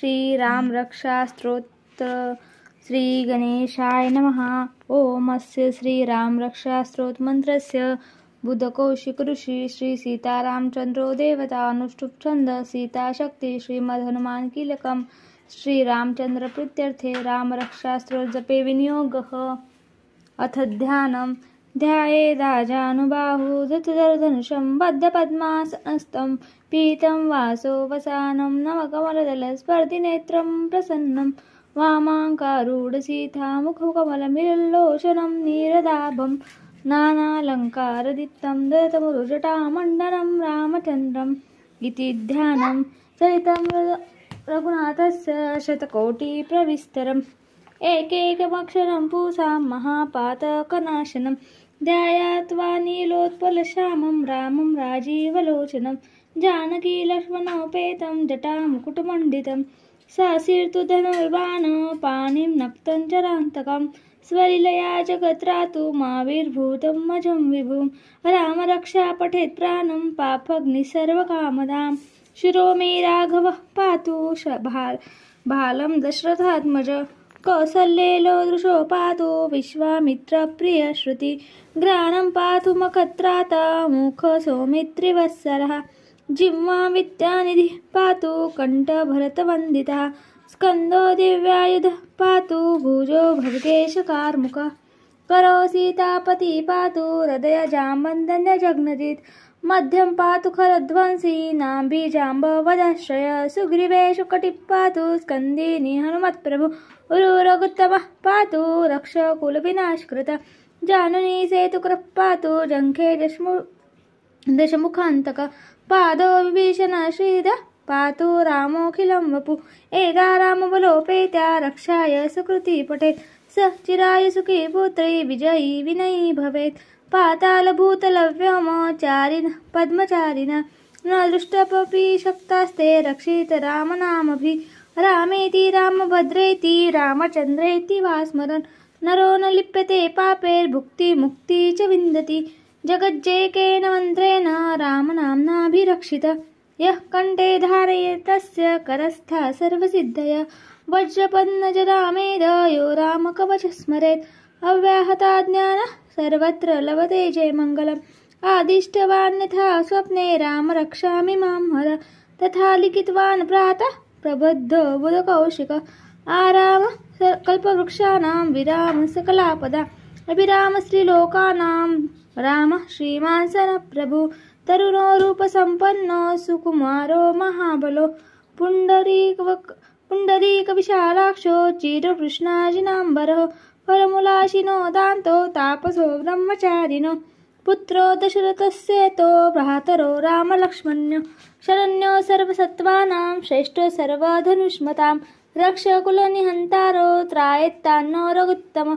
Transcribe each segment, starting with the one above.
श्री राम रक्षा स्तोत्र श्री गणेशाय नमः। ओम अस्य श्री राम रक्षा स्तोत्र मंत्रस्य बुद्धकौशिक ऋषि श्री सीतारामचंद्रो देवता अनुष्टुप छंद सीता शक्ति श्रीमद् हनुमान कीलकम श्री रामचंद्र प्रीत्यर्थे राम रक्षा स्तोत्र जपे विनियोगः। अथ ध्यानम् ध्यायेदाजानुबाहु धृतधनुषं बद्धपद्मासनस्थं पीतं वासोपसानं नवकमलदलस्पर्धिनेत्रं प्रसन्नं वामाङ्कारूढसीता मुखकमलमिलल्लोचनं नीरदाभं नानालङ्कारदीप्तं दत्तमुरुजटामण्डनं रामचन्द्रम् इति ध्यानं चरितं रघुनाथस्य शतकोटिप्रविस्तरम् एकैकमक्षरं पूसां महापातकनाशनं ध्यायात्वा नीलोत्पलश्यामं रामं राजीवलोचनं जानकी लक्ष्मणोपेतं जटामुकुटमण्डितं सासीर्तु धनुर्बाण पाणिं नक्तं चरान्तकं स्वलीलया जगत्रातुमाविर्भूतं मजं विभुं रामरक्षा पठेत् प्राणं पापग्नि सर्वकामदां शिरो मे राघवः पातु भालं दशरथात्मज कौसल्येलो दृशो पातु विश्वामित्रप्रियश्रुति ग्रानं पातु मखत्राता मुख सौमित्रिवत्सरः जिह्वा विद्यानिधिः पातु कण्ठभरतवन्दितः स्कन्दो दिव्यायुधः पातु भुजो भवकेशकार्मुकः करो सीतापति पातु हृदयजाम्बन्दन्यजघ्नजित् मध्यं पातु खरध्वंसी नाभिजाम्बवदाश्रय सुग्रीवेषु कटिः पातु स्कन्दिनी हनुमत्प्रभु उरुरघुत्तमः पातु रक्षकुलविनाशकृत जानुनी सेतुकृः पातु जङ्घे दशमुखान्तक पादो विभीषण श्रीधः पातु रामोऽखिलं वपु एका रामबलोपेत्या रक्षाय सुकृती पठेत् स चिराय सुखी पुत्री विजयी विनयी भवेत् पातालभूतलव्योमचारिणः पद्मचारिणः न दृष्टपपि शक्तास्ते रक्षित रामनामभिः रामेति रामभद्रेति रामचन्द्रेति वा स्मरन् नरो न लिप्यते पापैर्भुक्ति मुक्ति च विन्दति जगज्जेकेन मन्त्रेण रामनाम्नाभिरक्षित यः कण्ठे धारयेत् तस्य करस्था सर्वसिद्धय वज्रपद्मजरामेद यो रामकवच स्मरेत् अव्याहताज्ञानः सर्वत्र लभते जयमङ्गलम् आदिष्टवान्यथा स्वप्ने राम रक्षामि मां हर तथा लिखितवान् प्रातः प्रबुद्धो बुधकौशिक आराम कल्पवृक्षाणां विराम सकलापदा अभिराम श्रीलोकानां राम श्रीमान् प्रभु तरुणो रूपसम्पन्नो सुकुमारो महाबलो पुण्डरीकविशालाक्षो चिरकृष्णाजिनाम्बरः फलमूलाशिनो दान्तो तापसो ब्रह्मचारिणो पुत्रो दशरथस्येतो भ्रातरो रामलक्ष्मण्यो शरण्यो सर्वसत्त्वानां श्रेष्ठो सर्वधनुष्मतां रक्षकुलनिहन्तारो त्रायेत्तान्नो रघुत्तम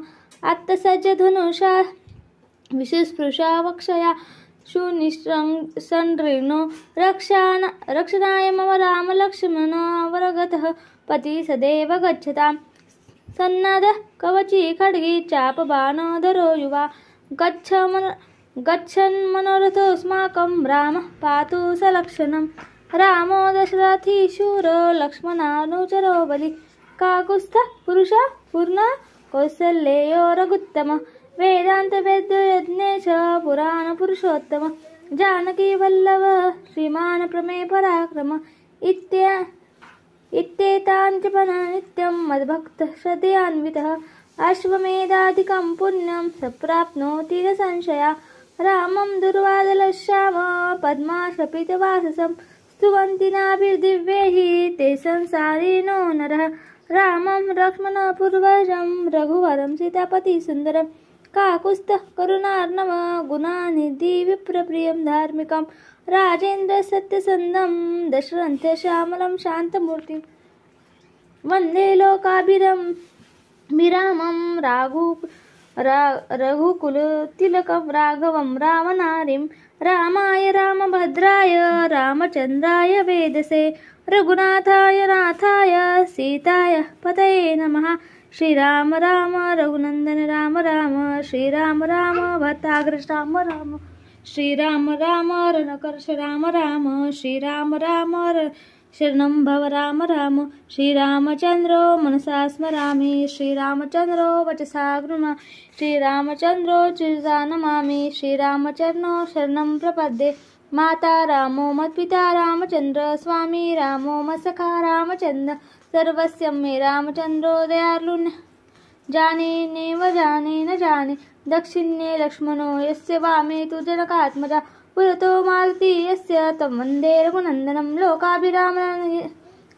आत्तसज्जधनुषा विशुस्पृशा वक्षया शूनिसंरीर्णो रक्षणाय मम रामलक्ष्मणावरगतः पति सदैव गच्छताम् सन्नद्धः कवची खड्गी चापबाणोधरो युवा गच्छन् मनोरथोऽस्माकं रामः पातु सलक्षणम् रामो दशरथी शूरो लक्ष्मणानुचरो बलि काकुत्स्थः पुरुषः पूर्णः कौसल्येयो रघुत्तम वेदान्तवेद्ययज्ञेश पुराणपुरुषोत्तम जानकी वल्लभ श्रीमान् प्रमे पराक्रम इत्येतान् जपन् नित्यं मद्भक्तः श्रद्धयान्वितः अश्वमेधादिकं पुण्यं सप्राप्नोति न संशया रामं दुर्वादलश्याम पद्माशपितवाससं स्तुवन्ति नाभिर्दिव्यैः ते संसारिणो नरः रामं लक्ष्मणपूर्वजं रघुवरं सीतापतिसुन्दरं काकुत्स्थः करुणार्णव गुणानिधि विप्रप्रियं धार्मिकं राजेन्द्र सत्यसन्धं दशरथश्यामलं शान्तमूर्तिं वन्दे लोकाभिरामं रघुकुलतिलकं राघवं रामनारीं रामाय रामभद्राय रामचन्द्राय वेदसे रघुनाथाय नाथाय सीताय पतये नमः। श्रीराम राम रघुनंदन राम राम श्रीराम राम भक्ताग्रज राम राम श्रीराम राम रणकर्ष राम राम श्रीराम राम शरणं भव राम राम। श्रीरामचन्द्रो मनसा स्मरामि, श्रीरामचन्द्रो वचसा गृह्णामि, श्रीरामचन्द्रो चिरता नमामि, श्रीरामचरणौ शरणं प्रपद्ये। माता रामो मत्पिता रामचन्द्र, स्वामी रामो मत्सखा रामचन्द्र, सर्वस्यं मे रामचन्द्रो दयालु। जाने नैव जाने न जाने, दक्षिणे लक्ष्मणो यस्य, वामे तु जनकात्मजा, पुरतो मारुति यस्य, तं वन्दे रघुनन्दनं। लोकाभिरामं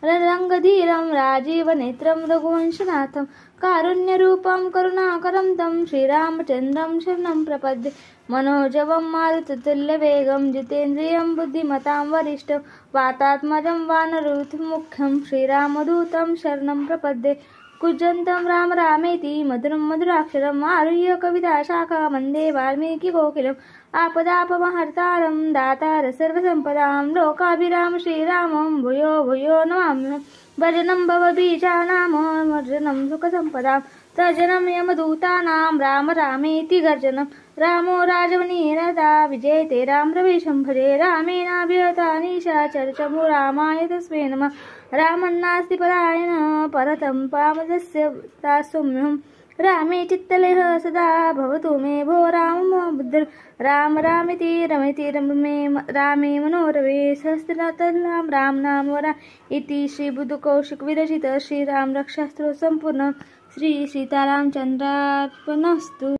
रङ्गधीरं राजीवनेत्रं रघुवंशनाथं, कारुण्यरूपं करुणाकरं तं श्रीरामचन्द्रं शरणं प्रपद्ये। मनोजवं मारुततुल्यवेगं, जितेन्द्रियं बुद्धिमतां वरिष्ठं, वातात्मजं वानरयूथमुख्यं, श्रीरामदूतं शरणं प्रपद्ये। कूजन्तं राम रामेति मधुरं मधुराक्षरम्, आरुह्य कविताशाखा वन्दे वाल्मीकिकोकिलम्। आपदापहर्तारं दातार सर्वसम्पदां, लोकाभिराम श्रीरामं भूयो भूयो नमाम्यहम्। भजनं भवबीजानां वर्जनं सुखसम्पदां, तर्जनं यमदूतानां राम रामेति गर्जनं। रामो राजवनीरदा विजयते राम रवीशं भजे, रामेणाभिहता निशाचरचमु रामाय तस्मै नमः। रामन्नास्ति परायण परतं पावनस्य दासोऽम्यहम्, रामे चित्तलेह सदा भवतु मे भो राम बुद्धिर्। राम रामिति रमेति रमे रामे मनोरमे, सहस्रनाथं राम नाम वरा इति। श्री बुद्धकौशिक विरचित श्रीराम रक्षास्त्रोत संपूर्ण। श्री सीतारामचन्द्रार्पणमस्तु।